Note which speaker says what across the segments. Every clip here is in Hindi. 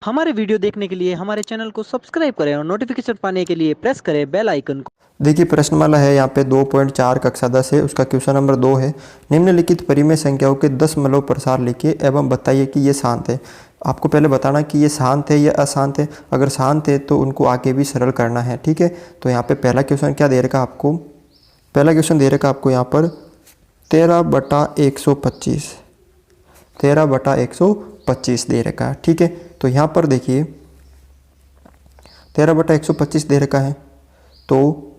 Speaker 1: हमारे वीडियो देखने के लिए हमारे चैनल को सब्सक्राइब करें और नोटिफिकेशन पाने के लिए प्रेस करें बेल आइकन को।
Speaker 2: देखिए प्रश्नमाला है यहाँ पे 2.4 कक्षा 10 है। उसका क्वेश्चन नंबर 2 है। निम्नलिखित परिमेय संख्याओं के दशमलव प्रसार लिखिए एवं बताइए कि ये शांत है। आपको पहले बताना कि ये शांत है या अशांत है। अगर शांत है तो उनको आगे भी सरल करना है, ठीक है। तो यहाँ पे पहला क्वेश्चन क्या दे रखा आपको, पहला क्वेश्चन दे रखा आपको यहाँ पर 13/125, 13/125 दे रखा है, ठीक है। तो यहाँ पर देखिए 13/125 दे रखा है। तो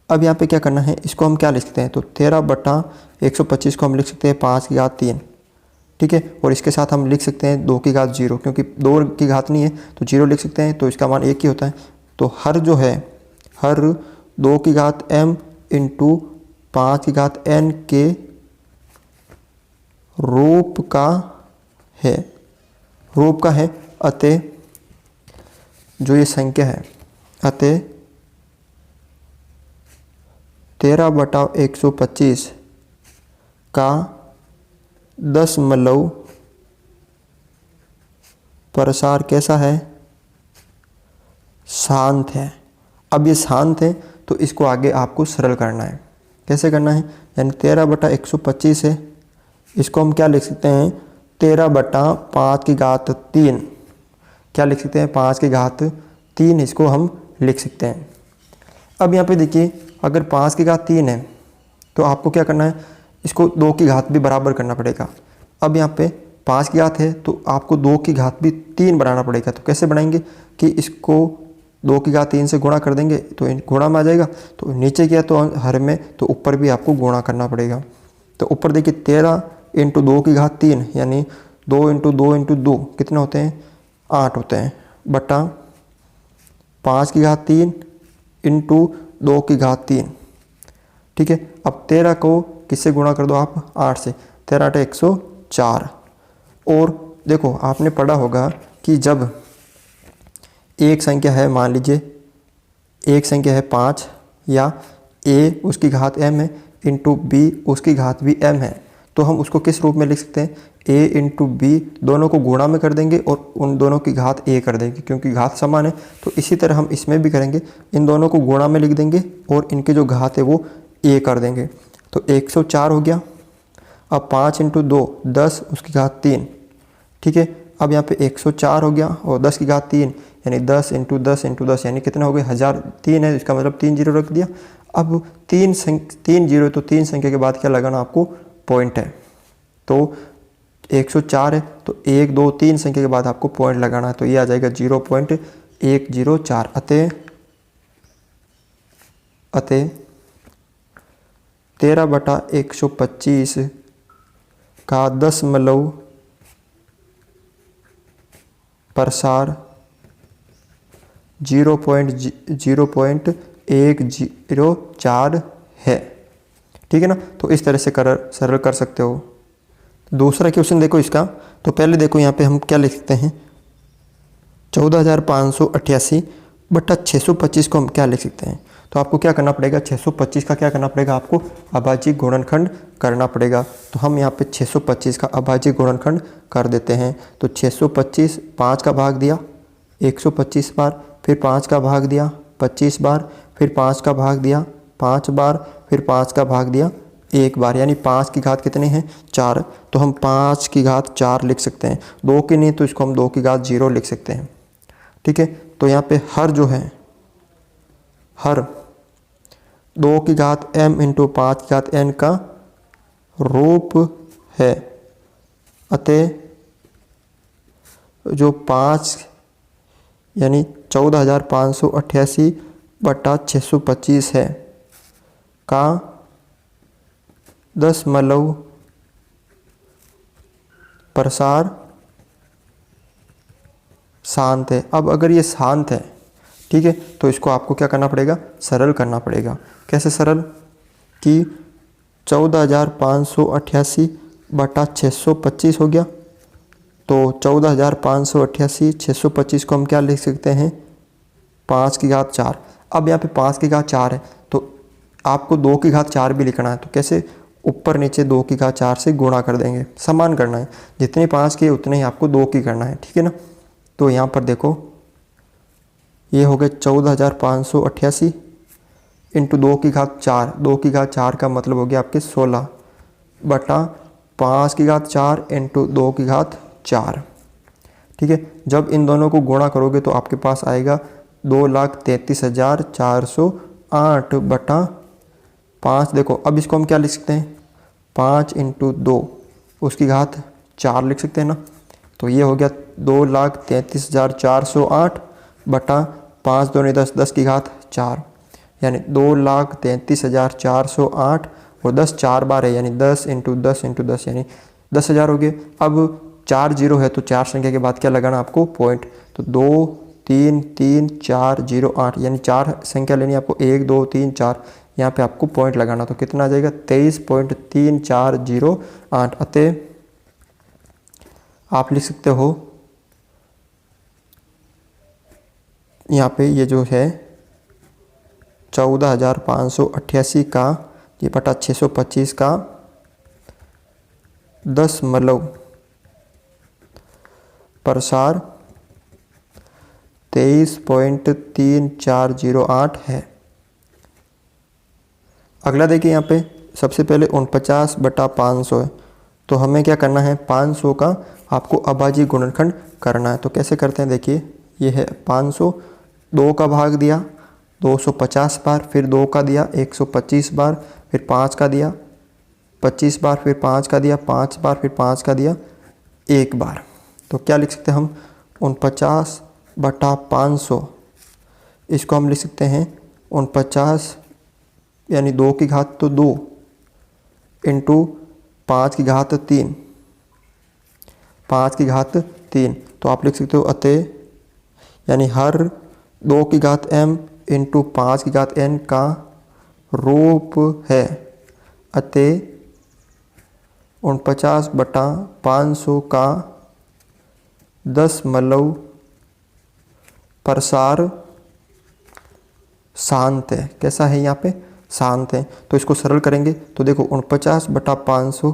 Speaker 2: अब यहाँ पे क्या करना है, इसको हम क्या लिख सकते हैं, तो 13/125 को हम लिख सकते हैं 5 की घात 3, ठीक है। और इसके साथ हम लिख सकते हैं 2 की घात 0, क्योंकि 2 की घात नहीं है तो 0 लिख सकते हैं, तो इसका मान 1 ही होता है। तो हर जो है, हर 2 की घात m इंटू 5 की घात n के रूप का है, रूप का है। अतः जो ये संख्या है, अतः 13/125 का दशमलव प्रसार कैसा है, शांत है। अब ये शांत है तो इसको आगे आपको सरल करना है। कैसे करना है, यानी 13/125 है, इसको हम क्या लिख सकते हैं, 13/5 की घात 3, क्या लिख सकते हैं, 5 की घात 3 इसको हम लिख सकते हैं। अब यहाँ पे देखिए अगर 5 की घात 3 है तो आपको क्या करना है, इसको 2 की घात भी बराबर करना पड़ेगा। अब यहाँ पे 5 की घात है तो आपको 2 की घात भी 3 बनाना पड़ेगा। तो कैसे बनाएंगे कि इसको 2 की घात 3 से गुणा कर देंगे तो गुणा में आ जाएगा। तो नीचे किया तो हर में, तो ऊपर भी आपको गुणा करना पड़ेगा। तो ऊपर देखिए 13 इंटू 2 की घात 3 यानी 2 इंटू 2 इंटू 2 कितने होते हैं, 8 होते हैं, बटा 5 की घात 3 इंटू 2 की घात 3, ठीक है। अब 13 को किससे गुणा कर दो आप, 8 से, 13/104। और देखो आपने पढ़ा होगा कि जब एक संख्या है, मान लीजिए एक संख्या है 5 या a उसकी घात m है इंटू b उसकी घात भी m है, तो हम उसको किस रूप में लिख सकते हैं, a इंटू बी, दोनों को गुणा में कर देंगे और उन दोनों की घात a कर देंगे क्योंकि घात समान है। तो इसी तरह हम इसमें भी करेंगे, इन दोनों को गुणा में लिख देंगे और इनकी जो घात है वो a कर देंगे। तो 104 हो गया। अब 5 इंटू 2 10 उसकी घात 3, ठीक है। अब यहाँ पे 104 हो गया और 10 की घात 3 यानी 10 इंटू 10 इंटू 10 यानी कितना हो गया, 1003 है, इसका मतलब 3 जीरो रख दिया। अब 3 जीरो, तो 3 संख्या के बाद क्या लगाना आपको, पॉइंट है। तो 104 है तो 1 2 3 संख्या के बाद आपको पॉइंट लगाना है, तो ये आ जाएगा 0.104। अतः 13/125 का दशमलव प्रसार 0.104 है, ठीक है ना। तो इस तरह से सरल कर सकते हो। दूसरा क्वेश्चन देखो इसका, तो पहले देखो यहाँ पे हम क्या लिख सकते हैं, 14,588/625 को हम क्या लिख सकते हैं। तो आपको क्या करना पड़ेगा, 625 का क्या करना पड़ेगा, आपको अभाज्य गुणनखंड करना पड़ेगा। तो हम यहाँ पे 625 का अभाज्य गुणनखंड कर देते हैं। तो 625 5 का भाग दिया 125 बार, फिर 5 का भाग दिया 25 बार, फिर 5 का भाग दिया 5 बार, फिर 5 का भाग दिया 1 बार, यानी 5 की घात कितने हैं, 4। तो हम 5 की घात 4 लिख सकते हैं, 2 की नहीं तो इसको हम 2 की घात 0 लिख सकते हैं, ठीक है। तो यहाँ पे हर जो है, हर 2 की घात m इंटू 5 की घात n का रूप है। अतः जो 5 यानी 14,588/625 है का दशमलव प्रसार शांत है। अब अगर ये शांत है, ठीक है, तो इसको आपको क्या करना पड़ेगा, सरल करना पड़ेगा। कैसे सरल, कि 14,588/625 हो गया। तो 14,588 625 को हम क्या लिख सकते हैं, 5 की घात 4। अब यहाँ पे 5 की घात 4 है तो आपको 2 की घात 4 भी लिखना है। तो कैसे, ऊपर नीचे 2 की घात 4 से गुणा कर देंगे, समान करना है, जितने 5 की उतने ही आपको 2 की करना है, ठीक है ना। तो यहाँ पर देखो ये हो गया 14,588 इंटू 2 की घात 4। 2 की घात 4 का मतलब हो गया आपके 16 बटा 5 की घात 4 इंटू 2 की घात 4। ठीक है, जब इन दोनों को गुणा करोगे तो आपके पास आएगा 2,33,408 बटा 5। देखो अब इसको हम क्या लिख सकते हैं, 5 इंटू 2 उसकी घात 4 लिख सकते हैं ना। तो ये हो गया 2,33,408 बटा 5 दूनी 10, 10 की घात 4, यानी 2,33,408 और 10 4 बार है, यानी 10 इंटू 10 इंटू 10 यानी 10,000 हो गए। अब 4 जीरो है तो 4 संख्या के बाद क्या लगाना आपको, पॉइंट। तो 2 3 3 4 0 8 यानी 4 संख्या लेनी है आपको, 1 2 3 4, यहाँ पे आपको पॉइंट लगाना। तो कितना आ जाएगा 23.3408। अतः आप लिख सकते हो यहाँ पे ये जो है 14,588 का ये बटा 625 का 10 प्रसार 23.3408 है। अगला देखिए यहाँ पे सबसे पहले 49/500 है, तो हमें क्या करना है, 500 का आपको अभाज्य गुणनखंड करना है। तो कैसे करते हैं, देखिए ये है 500, 2 का भाग दिया 250 बार, फिर 2 का दिया 125 बार, फिर 5 का दिया 25 बार, फिर 5 का दिया 5 बार, फिर 5 का दिया 1 बार। तो क्या लिख सकते हैं हम, 49/500 इसको हम लिख सकते हैं 49 यानी 2 की घात तो 2 इंटू 5 की घात 3, 5 की घात 3। तो आप लिख सकते हो अतः यानी हर 2 की घात m इंटू 5 की घात n का रूप है। अतः 49/500 का 10 प्रसार शांत है। कैसा है यहाँ पे, शांत है। तो इसको सरल करेंगे तो देखो 49/500,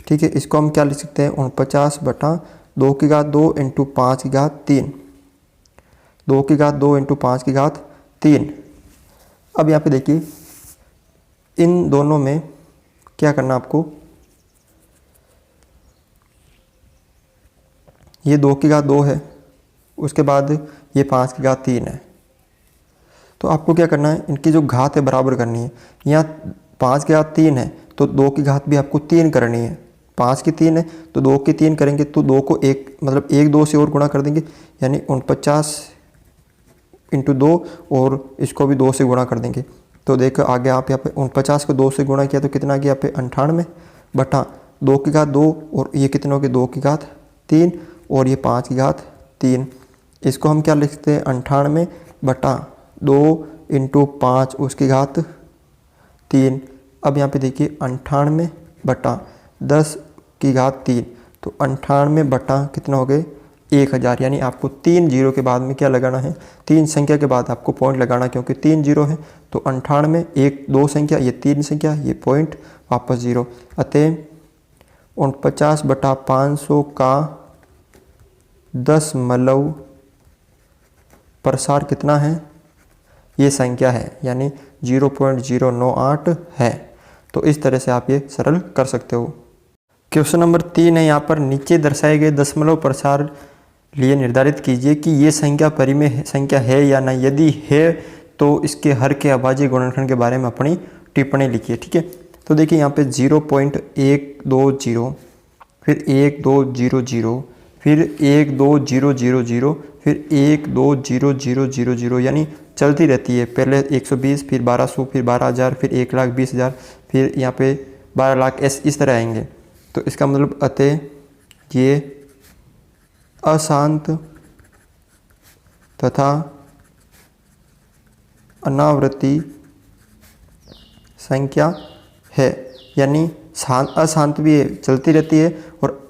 Speaker 2: ठीक है, इसको हम क्या लिख सकते हैं, 49/2 की घात 2 इंटू 5 की घात 3, 2 की घात 2 इंटू 5 की घात 3। अब यहाँ पे देखिए इन दोनों में क्या करना आपको, ये 2 की घात 2 है, उसके बाद ये 5 की घात 3 है। तो आपको क्या करना है, इनकी जो घात है बराबर करनी है। यहाँ 5 की घात 3 है तो 2 की घात भी आपको 3 करनी है। 5 की 3 है तो 2 की 3 करेंगे तो 2 को 1 मतलब 1 2 से और गुणा कर देंगे, यानी 49 इंटू 2 और इसको भी 2 से गुणा कर देंगे। तो देखो आगे आप यहाँ पे 49 को 2 से गुणा किया तो कितना गया यहाँ पे 98 बटा 2 की घात 2 और ये कितने हो गए 2 की घात 3 और ये 5 की घात 3। इसको हम क्या लिखते हैं 98 बटा 2 इंटू 5 उसकी घात 3। अब यहाँ पे देखिए 98 बटा 10 की घात 3, तो 98 बटा कितना हो गए 1000, यानी आपको 3 जीरो के बाद में क्या लगाना है, 3 संख्या के बाद आपको पॉइंट लगाना, क्योंकि 3 जीरो है। तो 98 1 2 संख्या, ये 3 संख्या, ये पॉइंट वापस 0। अतः 49/500 का 10 प्रसार कितना है, ये संख्या है, यानी 0.098 है। तो इस तरह से आप ये सरल कर सकते हो। क्वेश्चन नंबर 3 है, यहाँ पर नीचे दर्शाए गए दशमलव प्रसार लिए निर्धारित कीजिए कि ये संख्या परिमेय संख्या है या नहीं। यदि है तो इसके हर के अभाज्य गुणनखंड के बारे में अपनी टिप्पणी लिखिए। ठीक है, तो देखिए यहाँ पे 0.120, फिर 12000, फिर 12000, फिर 12000, यानी चलती रहती है। पहले 120, फिर 1200, फिर 12,000, फिर 1,20,000, फिर यहाँ पे 12 लाख, इस तरह आएंगे। तो इसका मतलब अतः ये अशांत तथा अनावृत्ति संख्या है, यानी अशांत भी है, चलती रहती है, और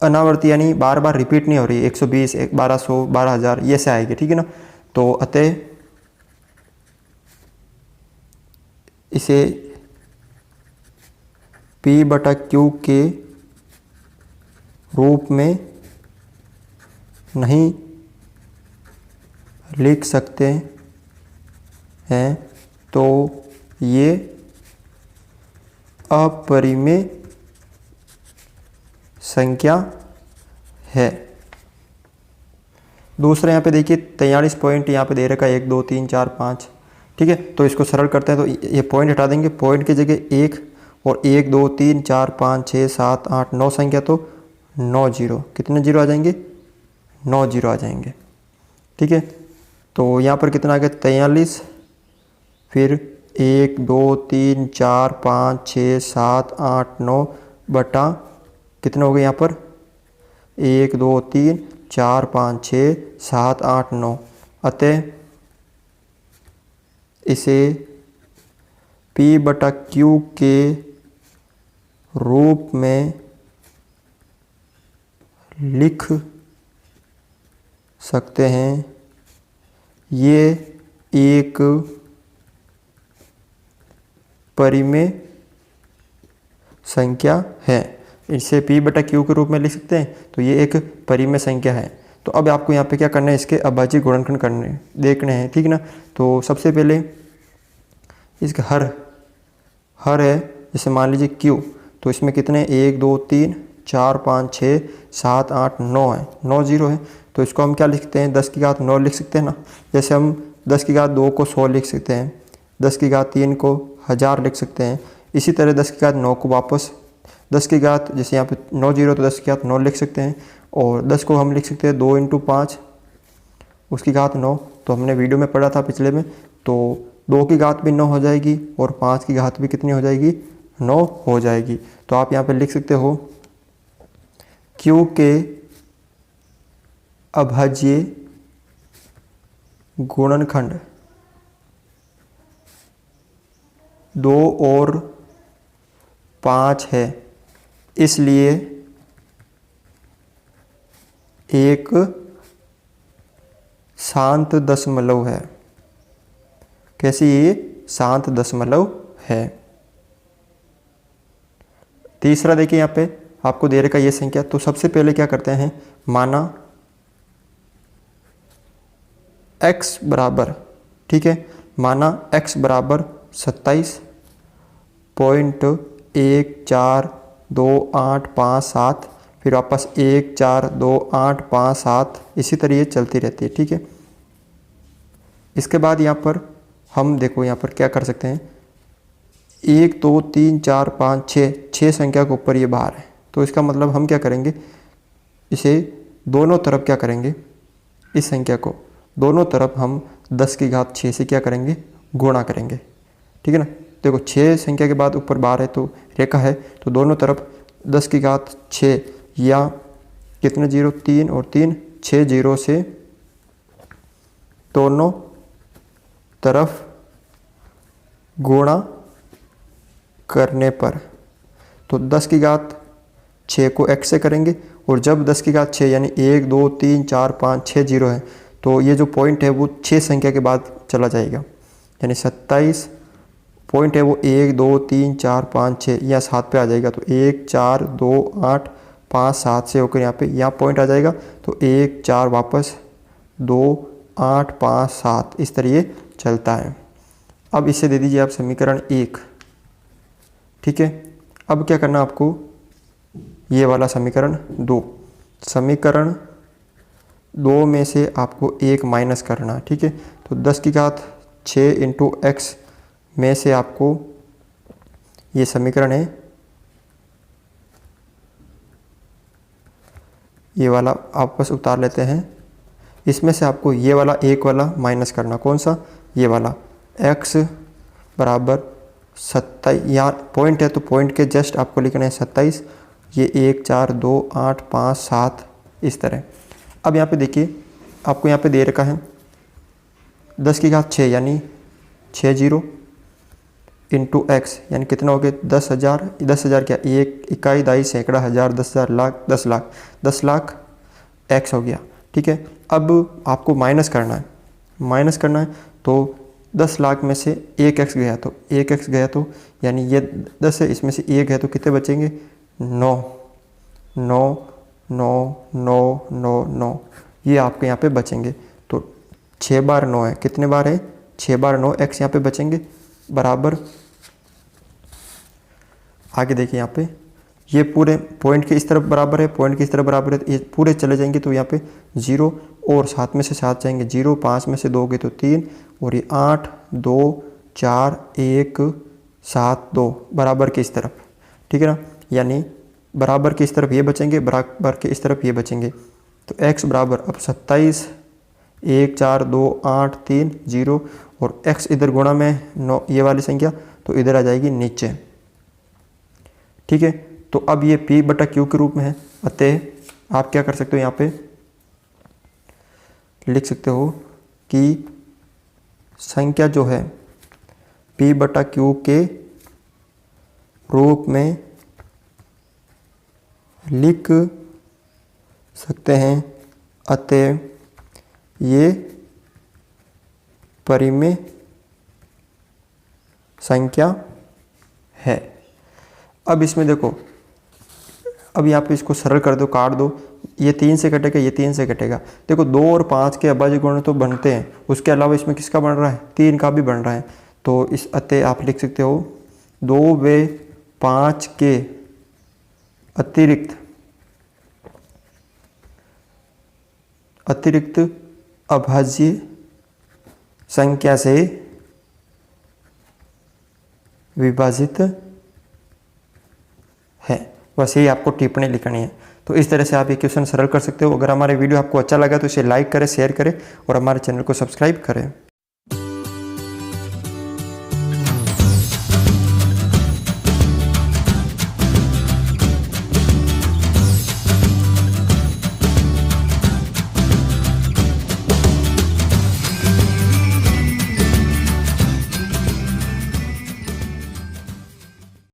Speaker 2: अनावर्ती यानी बार बार रिपीट नहीं हो रही, 120, 1200, 12,000 ये से आएगी। ठीक है ना। तो अतः इसे P/Q के रूप में नहीं लिख सकते हैं तो ये अपरिमेय संख्या है। दूसरा यहाँ पे देखिए 43 पॉइंट यहाँ पे दे रखा है 1 2 3 4 5, ठीक है। तो इसको सरल करते हैं तो ये पॉइंट हटा देंगे, पॉइंट की जगह 1 और 1 2 3 4 5 6 7 8 9 संख्या, तो 9 जीरो, कितने जीरो आ जाएंगे? 9 जीरो आ जाएंगे, ठीक है। तो यहाँ पर कितना आ गया? 43, फिर 1 2 3 4 5 6 7 8 9 बटा कितने हो गए यहाँ पर? 1 2 3 4 5 6 7 8 9, अतः इसे P बटा Q के रूप में लिख सकते हैं। ये एक परिमेय संख्या है। इसे P बटा Q के रूप में लिख सकते हैं, तो ये एक परिमेय संख्या है। तो अब आपको यहाँ पे क्या करना है? इसके अभाज्य गुणनखंड करने देखने हैं, ठीक ना। तो सबसे पहले इसका हर है, जैसे मान लीजिए Q, तो इसमें कितने? 1 2 3 4 5 6 7 8 9 है, 9 जीरो है। तो इसको हम क्या लिख सकते हैं? 10 की घात 9 लिख सकते हैं ना। जैसे हम 10 की घात 2 को 100 लिख सकते हैं, 10 की घात 3 को 1000 लिख सकते हैं। इसी तरह 10 की घात 9 को वापस 10 की घात, जैसे यहाँ पे 9 जीरो, तो 10 की घात 9 लिख सकते हैं। और 10 को हम लिख सकते हैं 2 × 5 उसकी घात 9, तो हमने वीडियो में पढ़ा था पिछले में। तो 2 की घात भी 9 हो जाएगी और 5 की घात भी कितनी हो जाएगी? 9 हो जाएगी। तो आप यहाँ पे लिख सकते हो Q के अभाज्य गुणनखंड 2 और 5 है, इसलिए एक शांत दशमलव है। कैसी? ये शांत दशमलव है। तीसरा देखिए, यहाँ पे आपको दे रखा ये संख्या, तो सबसे पहले क्या करते हैं? माना x बराबर, ठीक है, माना x बराबर 27.142857, फिर वापस 1 4 2 8 5 7, इसी तरह ये चलती रहती है, ठीक है। इसके बाद यहाँ पर हम देखो यहाँ पर क्या कर सकते हैं? 1 2 3 4 5 6 संख्या के ऊपर ये बार है, तो इसका मतलब हम क्या करेंगे? इसे दोनों तरफ क्या करेंगे? इस संख्या को दोनों तरफ हम 10 की घात 6 से क्या करेंगे? गुणा करेंगे, ठीक है ना। देखो 6 संख्या के बाद ऊपर बार है तो रेखा है, तो दोनों तरफ 10 की घात 6 या कितने जीरो? 3 और 3 6 जीरो से दोनों तरफ गुणा करने पर, तो 10 की घात 6 को x से करेंगे, और जब 10 की घात 6 यानी 1 2 3 4 5 6 जीरो है, तो ये जो पॉइंट है वो 6 संख्या के बाद चला जाएगा, यानी 27 पॉइंट है वो 1 2 3 4 5 6 या 7 पे आ जाएगा। तो 1 4 2 8 5 7 से होकर यहाँ पॉइंट आ जाएगा, तो 1 4 वापस 2 8 5 7, इस तरह ये चलता है। अब इसे दे दीजिए आप समीकरण 1, ठीक है। अब क्या करना आपको? ये वाला समीकरण 2, समीकरण 2 में से आपको 1 माइनस करना है, ठीक है। तो 10 की घात 6 × x में से आपको ये समीकरण है, ये वाला आपस उतार लेते हैं। इसमें से आपको ये वाला 1 वाला माइनस करना, कौन सा? ये वाला x बराबर 27, यहाँ पॉइंट है तो पॉइंट के जस्ट आपको लिखना है 27, ये 1 4 2 8 5 7, इस तरह। अब यहाँ पे देखिए, आपको यहाँ पे दे रखा है 10 की घात 6 यानी 6 जीरो × x, यानी कितना हो गया? 10,000। 10,000 क्या? 1 इकाई दाई सैकड़ा हज़ार 10,000 लाख 10 लाख 10 लाख x हो गया, ठीक है। अब आपको माइनस करना है, तो 10 लाख में से 1 x गया, तो 1 x गया, तो यानी ये 10 है, इसमें से 1 है, तो कितने बचेंगे? 9 9 9 9 9 9, ये आपके यहाँ पे बचेंगे। तो 6 बार 9 है, कितने बार है 6 बार 9, x यहाँ पे बचेंगे बराबर, आगे देखिए यहाँ पे ये पूरे पॉइंट के इस तरफ बराबर है, पॉइंट के इस तरफ बराबर है, ये पूरे चले जाएंगे तो यहाँ पे 0 और 7 में से 7 जाएंगे 0, 5 में से 2 गए तो 3 और ये 8 2 4 1 7 2 बराबर के इस तरफ, ठीक है ना। यानी बराबर के इस तरफ ये बचेंगे, बराबर के इस तरफ ये बचेंगे। तो x बराबर अब 27 1 4 2 8 3 0 और x इधर गुणा में 9 ये वाली संख्या तो इधर आ जाएगी नीचे, ठीक है। तो अब ये p बटा q के रूप में है, अतः आप क्या कर सकते हो यहाँ पे लिख सकते हो कि संख्या जो है p बटा q के रूप में लिख सकते हैं, अतः ये परिमेय संख्या है। अब इसमें देखो, अब यहाँ पे इसको सरल कर दो, काट दो, ये 3 से कटेगा, ये 3 से कटेगा। देखो 2 और 5 के अभाज्य गुण तो बनते हैं, उसके अलावा इसमें किसका बन रहा है 3 का भी बन रहा है। तो इस अतः आप लिख सकते हो 2 व 5 के अतिरिक्त अभाज्य संख्या से विभाजित है। बस यही आपको टिप्पणी लिखनी है। तो इस तरह से आप ये क्वेश्चन सरल कर सकते हो। अगर हमारे वीडियो आपको अच्छा लगा तो इसे लाइक करें, शेयर करें और हमारे चैनल को सब्सक्राइब करें।